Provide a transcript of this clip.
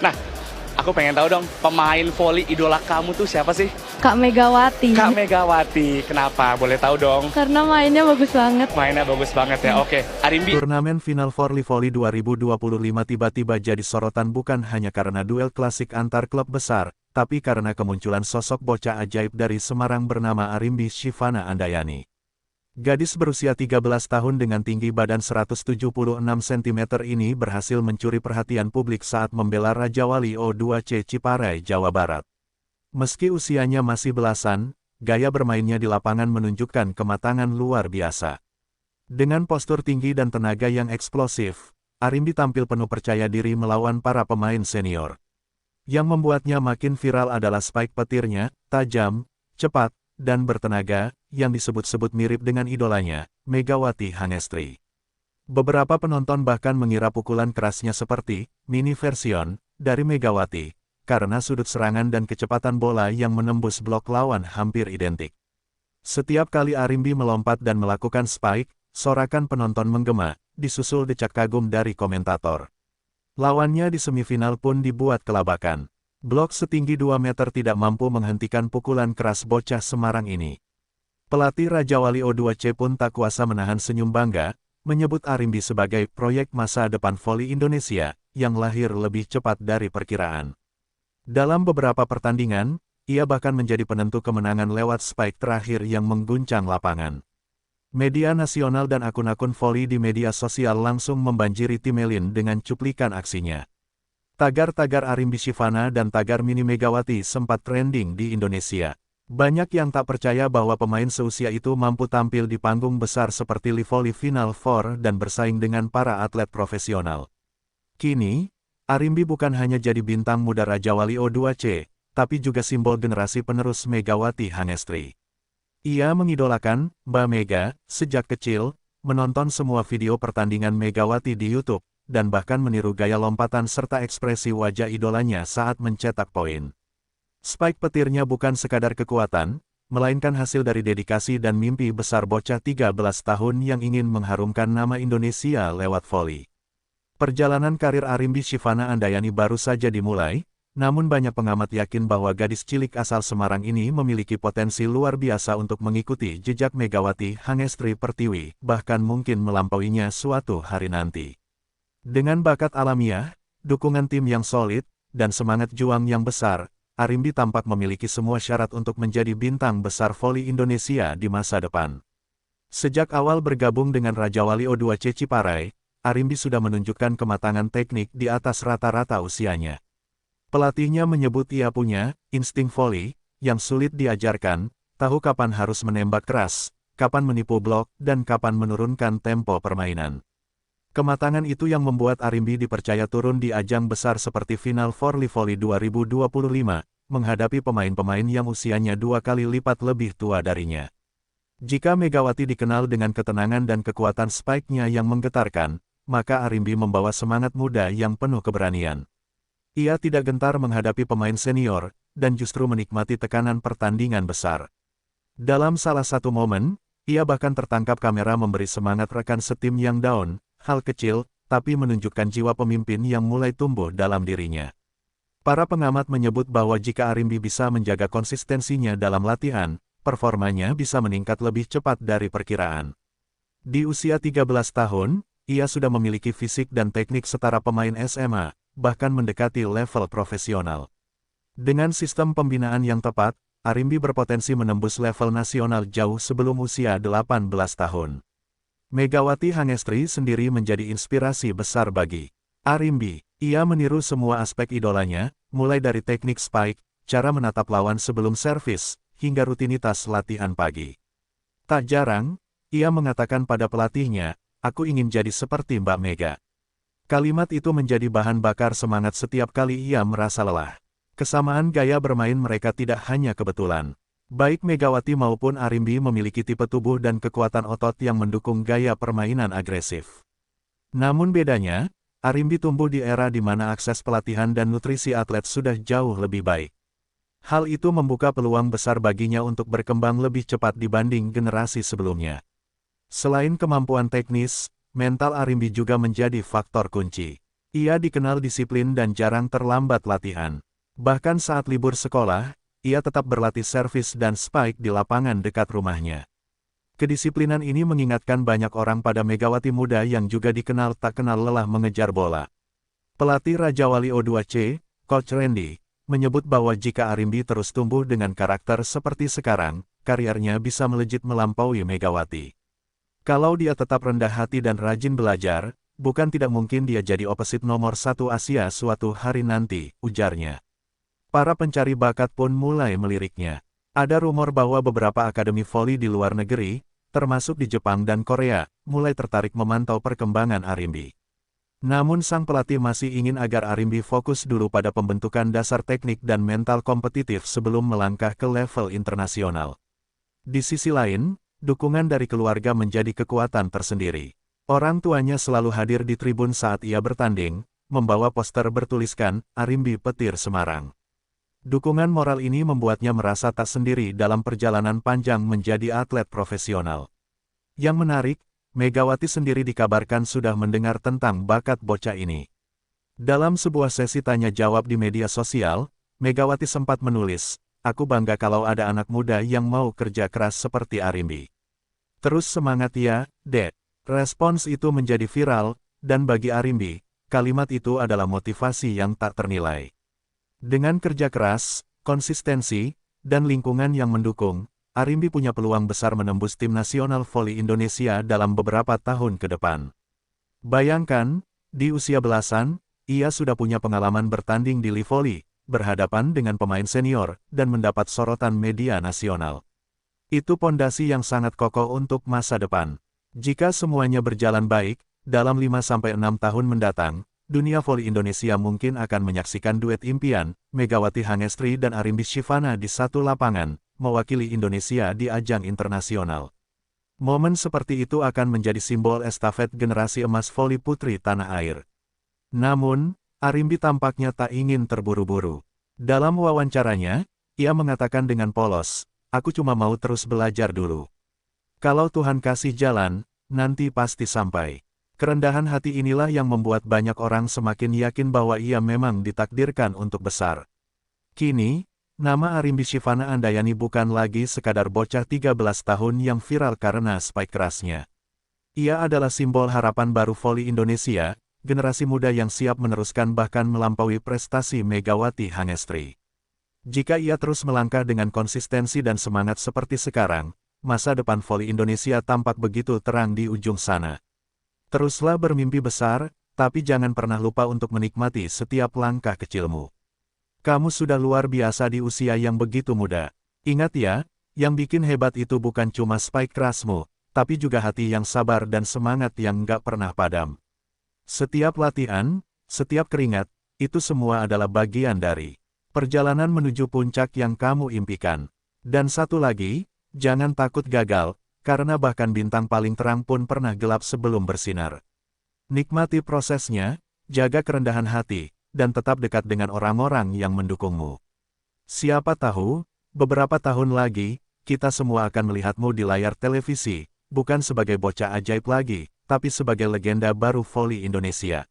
Nah, aku pengen tahu dong, pemain voli idola kamu tuh siapa sih? Kak Megawati. Kak Megawati. Kenapa? Boleh tahu dong? Karena mainnya bagus banget. Mainnya bagus banget ya. Oke, Arimbi. Turnamen final Forli Voli 2025 tiba-tiba jadi sorotan bukan hanya karena duel klasik antar klub besar, tapi karena kemunculan sosok bocah ajaib dari Semarang bernama Arimbi Shivana Andayani. Gadis berusia 13 tahun dengan tinggi badan 176 cm ini berhasil mencuri perhatian publik saat membela Raja Wali O2C Ciparai, Jawa Barat. Meski usianya masih belasan, gaya bermainnya di lapangan menunjukkan kematangan luar biasa. Dengan postur tinggi dan tenaga yang eksplosif, Arimbi tampil penuh percaya diri melawan para pemain senior. Yang membuatnya makin viral adalah spike petirnya, tajam, cepat, dan bertenaga, yang disebut-sebut mirip dengan idolanya, Megawati Hangestri. Beberapa penonton bahkan mengira pukulan kerasnya seperti mini version dari Megawati, karena sudut serangan dan kecepatan bola yang menembus blok lawan hampir identik. Setiap kali Arimbi melompat dan melakukan spike, sorakan penonton menggema, disusul decak kagum dari komentator. Lawannya di semifinal pun dibuat kelabakan. Blok setinggi 2 meter tidak mampu menghentikan pukulan keras bocah Semarang ini. Pelatih Raja Wali O2C pun tak kuasa menahan senyum bangga, menyebut Arimbi sebagai proyek masa depan voli Indonesia, yang lahir lebih cepat dari perkiraan. Dalam beberapa pertandingan, ia bahkan menjadi penentu kemenangan lewat spike terakhir yang mengguncang lapangan. Media nasional dan akun-akun voli di media sosial langsung membanjiri Timelin dengan cuplikan aksinya. Tagar-tagar Arimbi Shivana dan tagar mini Megawati sempat trending di Indonesia. Banyak yang tak percaya bahwa pemain seusia itu mampu tampil di panggung besar seperti Livoli Final Four dan bersaing dengan para atlet profesional. Kini, Arimbi bukan hanya jadi bintang muda Raja Wali O2C, tapi juga simbol generasi penerus Megawati Hangestri. Ia mengidolakan Mbak Mega sejak kecil, menonton semua video pertandingan Megawati di YouTube, dan bahkan meniru gaya lompatan serta ekspresi wajah idolanya saat mencetak poin. Spike petirnya bukan sekadar kekuatan, melainkan hasil dari dedikasi dan mimpi besar bocah 13 tahun yang ingin mengharumkan nama Indonesia lewat voli. Perjalanan karir Arimbi Shivana Andayani baru saja dimulai, namun banyak pengamat yakin bahwa gadis cilik asal Semarang ini memiliki potensi luar biasa untuk mengikuti jejak Megawati Hangestri Pertiwi, bahkan mungkin melampauinya suatu hari nanti. Dengan bakat alamiah, dukungan tim yang solid, dan semangat juang yang besar, Arimbi tampak memiliki semua syarat untuk menjadi bintang besar voli Indonesia di masa depan. Sejak awal bergabung dengan Raja Wali O2C Ciparai, Arimbi sudah menunjukkan kematangan teknik di atas rata-rata usianya. Pelatihnya menyebut ia punya insting voli yang sulit diajarkan, tahu kapan harus menembak keras, kapan menipu blok, dan kapan menurunkan tempo permainan. Kematangan itu yang membuat Arimbi dipercaya turun di ajang besar seperti Final Forli Voli 2025, menghadapi pemain-pemain yang usianya 2 kali lipat lebih tua darinya. Jika Megawati dikenal dengan ketenangan dan kekuatan spike-nya yang menggetarkan, maka Arimbi membawa semangat muda yang penuh keberanian. Ia tidak gentar menghadapi pemain senior, dan justru menikmati tekanan pertandingan besar. Dalam salah satu momen, ia bahkan tertangkap kamera memberi semangat rekan setim yang down, hal kecil, tapi menunjukkan jiwa pemimpin yang mulai tumbuh dalam dirinya. Para pengamat menyebut bahwa jika Arimbi bisa menjaga konsistensinya dalam latihan, performanya bisa meningkat lebih cepat dari perkiraan. Di usia 13 tahun, ia sudah memiliki fisik dan teknik setara pemain SMA, bahkan mendekati level profesional. Dengan sistem pembinaan yang tepat, Arimbi berpotensi menembus level nasional jauh sebelum usia 18 tahun. Megawati Hangestri sendiri menjadi inspirasi besar bagi Arimbi. Ia meniru semua aspek idolanya, mulai dari teknik spike, cara menatap lawan sebelum servis, hingga rutinitas latihan pagi. Tak jarang, ia mengatakan pada pelatihnya, "Aku ingin jadi seperti Mbak Mega." Kalimat itu menjadi bahan bakar semangat setiap kali ia merasa lelah. Kesamaan gaya bermain mereka tidak hanya kebetulan. Baik Megawati maupun Arimbi memiliki tipe tubuh dan kekuatan otot yang mendukung gaya permainan agresif. Namun bedanya, Arimbi tumbuh di era di mana akses pelatihan dan nutrisi atlet sudah jauh lebih baik. Hal itu membuka peluang besar baginya untuk berkembang lebih cepat dibanding generasi sebelumnya. Selain kemampuan teknis, mental Arimbi juga menjadi faktor kunci. Ia dikenal disiplin dan jarang terlambat latihan. Bahkan saat libur sekolah, ia tetap berlatih servis dan spike di lapangan dekat rumahnya. Kedisiplinan ini mengingatkan banyak orang pada Megawati muda yang juga dikenal tak kenal lelah mengejar bola. Pelatih Raja Wali O2C, Coach Randy, menyebut bahwa jika Arimbi terus tumbuh dengan karakter seperti sekarang, karirnya bisa melejit melampaui Megawati. Kalau dia tetap rendah hati dan rajin belajar, bukan tidak mungkin dia jadi opposite nomor 1 Asia suatu hari nanti, ujarnya. Para pencari bakat pun mulai meliriknya. Ada rumor bahwa beberapa akademi voli di luar negeri, termasuk di Jepang dan Korea, mulai tertarik memantau perkembangan Arimbi. Namun sang pelatih masih ingin agar Arimbi fokus dulu pada pembentukan dasar teknik dan mental kompetitif sebelum melangkah ke level internasional. Di sisi lain, dukungan dari keluarga menjadi kekuatan tersendiri. Orang tuanya selalu hadir di tribun saat ia bertanding, membawa poster bertuliskan, Arimbi Petir Semarang. Dukungan moral ini membuatnya merasa tak sendiri dalam perjalanan panjang menjadi atlet profesional. Yang menarik, Megawati sendiri dikabarkan sudah mendengar tentang bakat bocah ini. Dalam sebuah sesi tanya jawab di media sosial, Megawati sempat menulis, "Aku bangga kalau ada anak muda yang mau kerja keras seperti Arimbi. Terus semangat ya, Dek." Respons itu menjadi viral, dan bagi Arimbi, kalimat itu adalah motivasi yang tak ternilai. Dengan kerja keras, konsistensi, dan lingkungan yang mendukung, Arimbi punya peluang besar menembus tim nasional voli Indonesia dalam beberapa tahun ke depan. Bayangkan, di usia belasan, ia sudah punya pengalaman bertanding di voli, berhadapan dengan pemain senior, dan mendapat sorotan media nasional. Itu pondasi yang sangat kokoh untuk masa depan. Jika semuanya berjalan baik, dalam 5-6 tahun mendatang, dunia voli Indonesia mungkin akan menyaksikan duet impian, Megawati Hangestri dan Arimbi Shivana di satu lapangan, mewakili Indonesia di ajang internasional. Momen seperti itu akan menjadi simbol estafet generasi emas voli putri tanah air. Namun, Arimbi tampaknya tak ingin terburu-buru. Dalam wawancaranya, ia mengatakan dengan polos, "Aku cuma mau terus belajar dulu. Kalau Tuhan kasih jalan, nanti pasti sampai." Kerendahan hati inilah yang membuat banyak orang semakin yakin bahwa ia memang ditakdirkan untuk besar. Kini, nama Arimbi Shivana Andayani bukan lagi sekadar bocah 13 tahun yang viral karena spike kerasnya. Ia adalah simbol harapan baru voli Indonesia, generasi muda yang siap meneruskan bahkan melampaui prestasi Megawati Hangestri. Jika ia terus melangkah dengan konsistensi dan semangat seperti sekarang, masa depan voli Indonesia tampak begitu terang di ujung sana. Teruslah bermimpi besar, tapi jangan pernah lupa untuk menikmati setiap langkah kecilmu. Kamu sudah luar biasa di usia yang begitu muda. Ingat ya, yang bikin hebat itu bukan cuma spike kerasmu, tapi juga hati yang sabar dan semangat yang nggak pernah padam. Setiap latihan, setiap keringat, itu semua adalah bagian dari perjalanan menuju puncak yang kamu impikan. Dan satu lagi, jangan takut gagal, karena bahkan bintang paling terang pun pernah gelap sebelum bersinar. Nikmati prosesnya, jaga kerendahan hati, dan tetap dekat dengan orang-orang yang mendukungmu. Siapa tahu, beberapa tahun lagi, kita semua akan melihatmu di layar televisi, bukan sebagai bocah ajaib lagi, tapi sebagai legenda baru voli Indonesia.